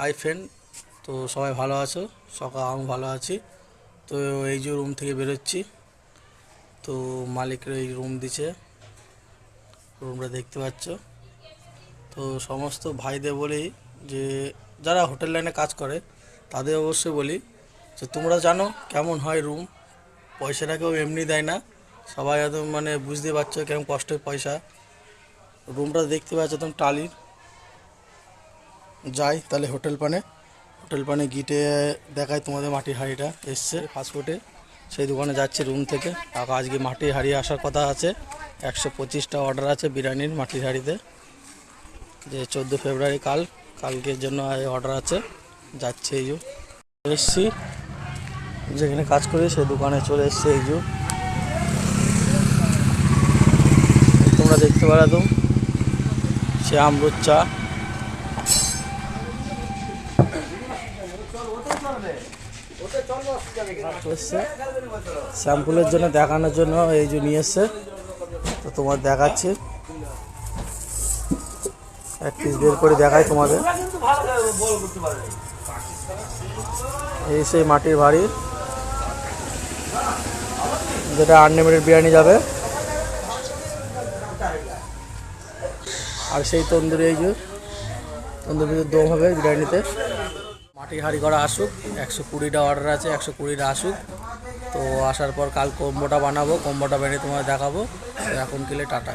Hi friend, তো সবাই ভালো আছো? সকাল আমি ভালো আছি। তো এই যে রুম থেকে বেরোচ্ছি, তো মালিকের এই রুম দিছে, রুমটা দেখতে পাচ্ছ। তো সমস্ত ভাইদের বলি যে যারা হোটেল লাইনে কাজ করে তাদের অবশ্যই বলি যে তোমরা জানো কেমন হয় রুম। পয়সাটা কেউ এমনি দেয় না, সবাই একদম মানে বুঝতে পারছো কেমন কষ্টের পয়সা। রুমটা দেখতে পাচ্ছ একদম টালির। যাই তাহলে হোটেল পানে গিটে দেখায় তোমাদের মাটির হাঁড়িটা এসছে ফাস্টফুডে, সেই দোকানে যাচ্ছে রুম থেকে। আজকে মাটির হাঁড়ি আসার কথা আছে, 125টা অর্ডার আছে বিরিয়ানির মাটির হাঁড়িতে, যে 14 ফেব্রুয়ারি কালকের জন্য অর্ডার আছে। যাচ্ছে এই যে এসছি যেখানে কাজ করি সেই দোকানে চলে এসছে। এই যে তোমরা দেখতে পারো তো সে আমরুদ চা স্যাম্পুলের জন্য দেখানোর জন্য এই যে নিয়ে এসছে। তো তোমার দেখাচ্ছি, এক পিস বের করে দেখাই তোমাদের। এই সেই মাটির ভাঁড়ি যেটা আনলিমিটেড বিরিয়ানি যাবে, আর সেই তন্দুরি, এই যে তন্দুরিতে দম হবে বিরিয়ানিতে। মাটির হাঁড়ি করা আসুক, 120টা অর্ডার আছে, 120টা আসুক। তো আসার পর কাল কম্বোটা বানাবো, কম্বোটা বানিয়ে তোমাদের দেখাবো। এখন গেলে টাটা।